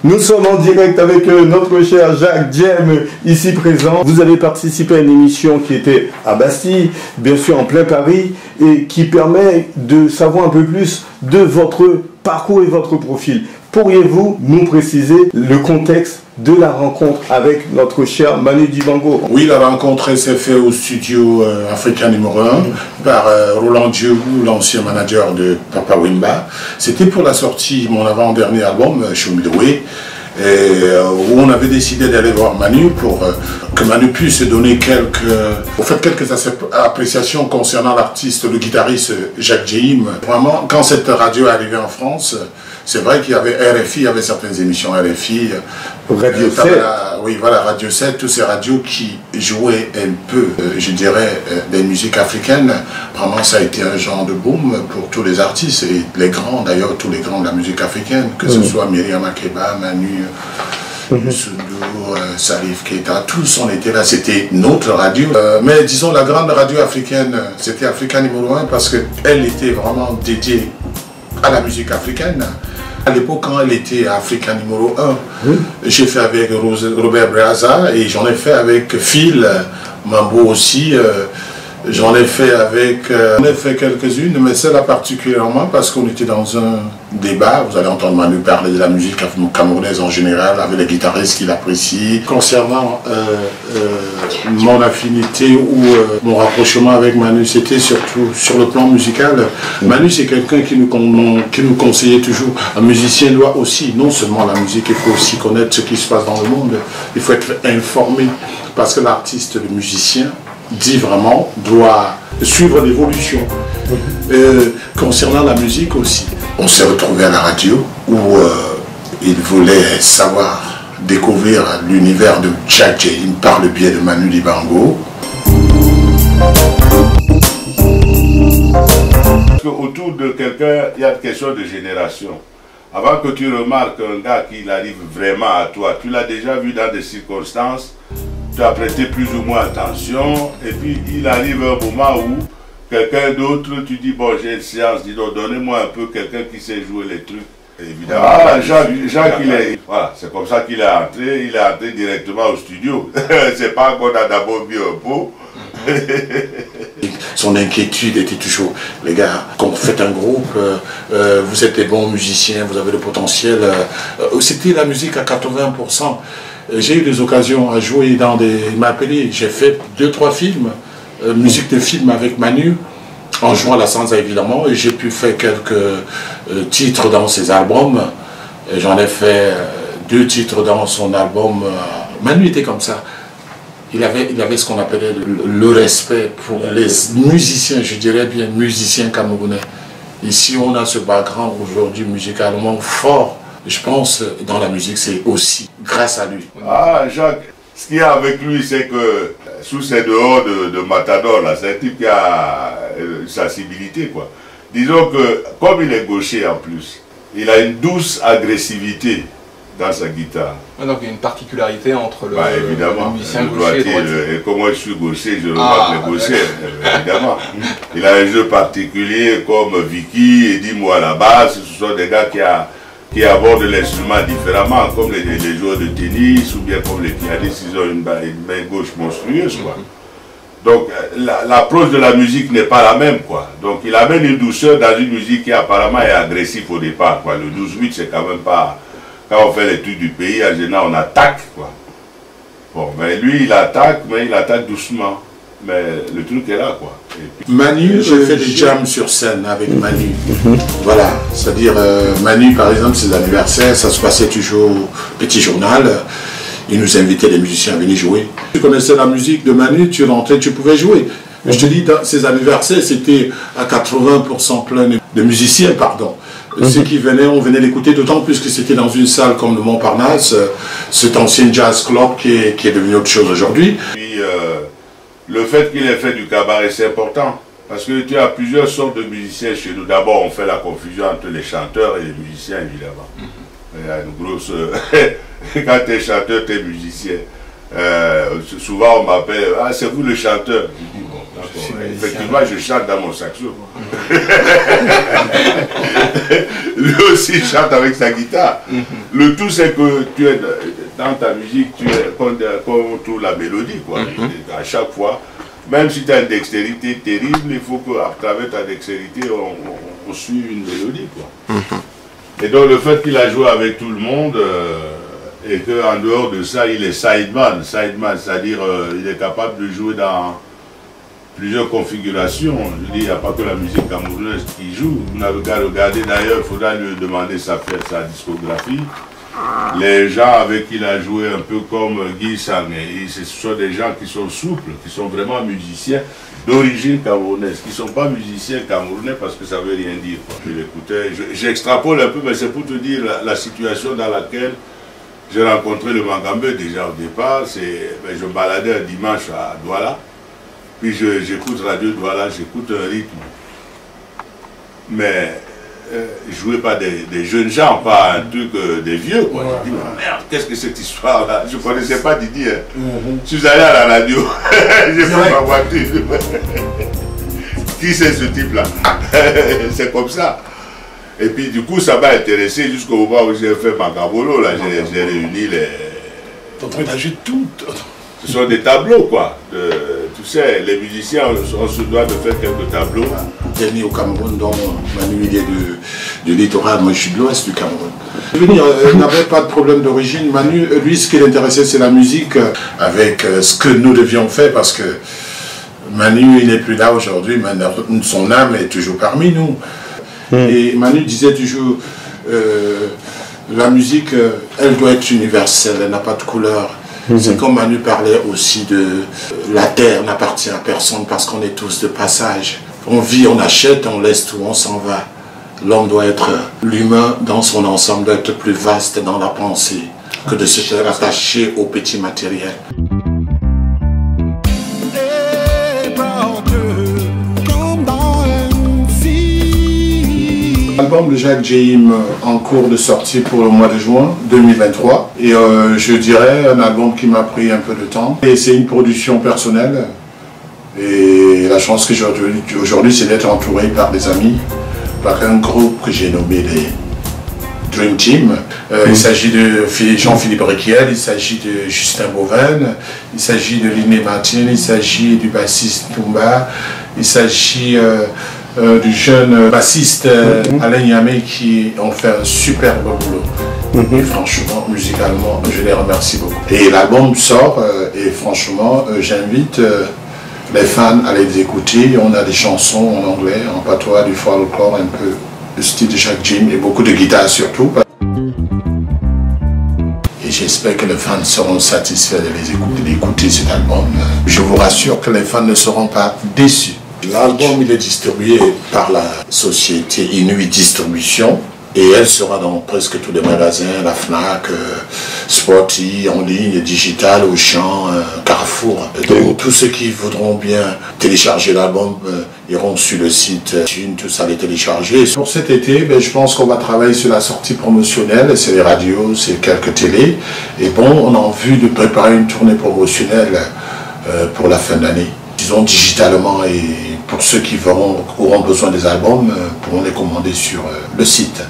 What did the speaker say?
Nous sommes en direct avec notre cher Jacques Diem, ici présent. Vous avez participé à une émission qui était à Bastille, bien sûr en plein Paris, et qui permet de savoir un peu plus de votre parcours et votre profil. Pourriez-vous nous préciser le contexte de la rencontre avec notre cher Manu Dibango? Oui, la rencontre s'est faite au studio Africa numéro 1 par Roland Diogou, l'ancien manager de Papa Wemba. C'était pour la sortie de mon avant-dernier album, Show Me The Way, où on avait décidé d'aller voir Manu pour que Manu puisse donner quelques appréciations concernant l'artiste, le guitariste Jacques Diem. Vraiment, quand cette radio est arrivée en France, c'est vrai qu'il y avait RFI, il y avait certaines émissions RFI. Radio 7. Oui, voilà, Radio 7, toutes ces radios qui jouaient un peu, je dirais, des musiques africaines. Vraiment, ça a été un genre de boom pour tous les artistes, et les grands, d'ailleurs, tous les grands de la musique africaine, que ce soit Myriam Makeba, Manu, Youssou, Salif Keita, tous on était là, c'était notre radio. Mais disons, la grande radio africaine, c'était Africa numéro 1 parce qu'elle était vraiment dédiée à la musique africaine. À l'époque, quand elle était Africa numéro 1, j'ai fait avec Robert Braza et j'en ai fait avec Phil Mambo aussi. J'en ai fait avec... J'en ai fait quelques-unes, mais celle-là particulièrement parce qu'on était dans un débat. Vous allez entendre Manu parler de la musique camerounaise en général, avec les guitaristes qu'il apprécie. Concernant mon affinité ou mon rapprochement avec Manu, c'était surtout sur le plan musical. Manu, c'est quelqu'un qui nous conseillait toujours. Un musicien doit aussi, non seulement la musique, il faut aussi connaître ce qui se passe dans le monde. Il faut être informé, parce que l'artiste, le musicien, dit vraiment, doit suivre l'évolution. Concernant la musique aussi, on s'est retrouvé à la radio où il voulait découvrir l'univers de Jacques Diem par le biais de Manu Dibango. Autour de quelqu'un, il y a une question de génération. Avant que tu remarques un gars qui arrive vraiment à toi, tu l'as déjà vu dans des circonstances, tu as prêté plus ou moins attention, et puis il arrive un moment où quelqu'un d'autre, tu dis, bon, j'ai une séance, dis donc, donnez-moi un peu quelqu'un qui sait jouer les trucs. Et évidemment, Jacques, voilà, c'est comme ça qu'il est entré, directement au studio. C'est pas qu'on a d'abord vu un pot. Son inquiétude était toujours, les gars, quand vous faites un groupe, vous êtes des bons musiciens, vous avez le potentiel. C'était la musique à 80%. J'ai eu des occasions à jouer dans des... Il m'a appelé, j'ai fait 2-3 films, musique de film avec Manu, en jouant à la Sansa évidemment, et j'ai pu faire quelques titres dans ses albums. J'en ai fait 2 titres dans son album. Manu était comme ça. Il avait ce qu'on appelait le respect pour les musiciens, je dirais bien musiciens camerounais. Et si on a ce background aujourd'hui musicalement fort, je pense dans la musique, c'est aussi grâce à lui. Ah, Jacques, ce qu'il y a avec lui, c'est que sous ses dehors de Matador, c'est un type qui a une sensibilité, quoi. Disons que, comme il est gaucher en plus, il a une douce agressivité dans sa guitare. Donc il y a une particularité entre le musicien gaucher et droitier. Et comme moi je suis gaucher, je remarque les gauchers, évidemment. Il a un jeu particulier comme Vicky et Dis-moi à la base, ce sont des gars qui abordent l'instrument différemment, comme les joueurs de tennis ou bien comme les pianistes, ils ont une main gauche monstrueuse, quoi. Donc l'approche de la musique n'est pas la même, quoi. Donc il amène une douceur dans une musique qui apparemment est agressive au départ, quoi. Le 12-8 c'est quand même pas... Quand on fait les trucs du pays, en général on attaque, quoi. Bon, mais lui il attaque, mais il attaque doucement. Mais le truc est là, quoi. Puis, Manu, j'ai fait des jams sur scène avec Manu. Voilà, c'est-à-dire Manu, par exemple, ses anniversaires, ça se passait toujours au Petit Journal. Il nous invitait les musiciens à venir jouer. Tu connaissais la musique de Manu, tu rentrais, tu pouvais jouer. Je te dis, dans ses anniversaires, c'était à 80% plein de musiciens, pardon. Ceux qui venaient, on venait l'écouter, d'autant plus que c'était dans une salle comme le Montparnasse, cet ancien jazz club qui est devenu autre chose aujourd'hui. Puis, le fait qu'il ait fait du cabaret, c'est important. Parce que tu as plusieurs sortes de musiciens chez nous. D'abord, on fait la confusion entre les chanteurs et les musiciens, évidemment. Il y a une grosse... Quand tu es chanteur, tu es musicien. Souvent, on m'appelle « Ah, c'est vous le chanteur ?» Je dis « Bon, effectivement, je chante dans mon saxo. » Lui aussi chante avec sa guitare. Le tout, c'est que tu es dans ta musique, tu es comme la mélodie, quoi. À chaque fois, même si tu as une dextérité terrible, il faut qu'à travers ta dextérité, on suive une mélodie, quoi. Et donc, le fait qu'il a joué avec tout le monde, et qu'en dehors de ça, il est sideman, c'est-à-dire il est capable de jouer dans plusieurs configurations. Je dis, il n'y a pas que la musique camerounaise qui joue. Vous n'avez qu'à regarder, d'ailleurs, il faudra lui demander sa discographie. Les gens avec qui il a joué, un peu comme Guy Sang, ce sont des gens qui sont souples, qui sont vraiment musiciens d'origine camerounaise, qui ne sont pas musiciens camerounais parce que ça ne veut rien dire. Je l'écoutais, j'extrapole un peu, mais c'est pour te dire la situation dans laquelle j'ai rencontré le Mangambé déjà au départ. Je me baladais un dimanche à Douala, puis j'écoute Radio Douala, j'écoute un rythme. Mais joué par des jeunes gens, pas un truc des vieux, quoi. Je dis, merde, qu'est-ce que cette histoire-là? Je ne connaissais pas Didi, hein. Je suis allé à la radio, j'ai pris ma voiture. Qui c'est ce type-là? C'est comme ça. Et puis du coup, ça m'a intéressé jusqu'au moment où j'ai fait ma gabolo, là, j'ai réuni les... T'es en train d'agir tout. Ce sont des tableaux, quoi. Tu sais, les musiciens, on se doit de faire quelques tableaux. J'ai né au Cameroun, dont Manu il est du littoral, moi je suis de l'ouest du Cameroun. Il n'avait pas de problème d'origine. Manu, lui, ce qui l'intéressait, c'est la musique, avec ce que nous devions faire, parce que Manu, il n'est plus là aujourd'hui, mais son âme est toujours parmi nous. Et Manu disait toujours, la musique, elle doit être universelle, elle n'a pas de couleur. C'est comme Manu parlait aussi de la terre n'appartient à personne parce qu'on est tous de passage. On vit, on achète, on laisse tout, on s'en va. L'homme doit être, l'humain dans son ensemble doit être plus vaste dans la pensée que de se rattacher au petit matériel. L'album de Jacques Djehim en cours de sortie pour le mois de juin 2023 et je dirais un album qui m'a pris un peu de temps et c'est une production personnelle et la chance que j'ai aujourd'hui c'est d'être entouré par des amis, par un groupe que j'ai nommé les Dream Team. Il s'agit de Jean-Philippe Requiel, il s'agit de Justin Boven, il s'agit de Liné Martin, il s'agit du bassiste Toumba, il s'agit du jeune bassiste Alain Yamé qui ont fait un super bon boulot. Et franchement, musicalement, je les remercie beaucoup. Et l'album sort et franchement, j'invite les fans à les écouter. On a des chansons en anglais, en patois, du folklore, un peu le style de Jacques Djehim et beaucoup de guitare surtout. Et j'espère que les fans seront satisfaits d'écouter cet album. Je vous rassure que les fans ne seront pas déçus. L'album il est distribué par la société Inuit Distribution et elle sera dans presque tous les magasins, la FNAC, Sporty, en ligne, digital, Auchan, Carrefour. Donc tous ceux qui voudront bien télécharger l'album iront sur le site, tous à les télécharger. Pour cet été, je pense qu'on va travailler sur la sortie promotionnelle, c'est les radios, c'est quelques télés. Et bon, on a envie de préparer une tournée promotionnelle pour la fin d'année. Disons digitalement et pour ceux qui auront besoin des albums pourront les commander sur le site.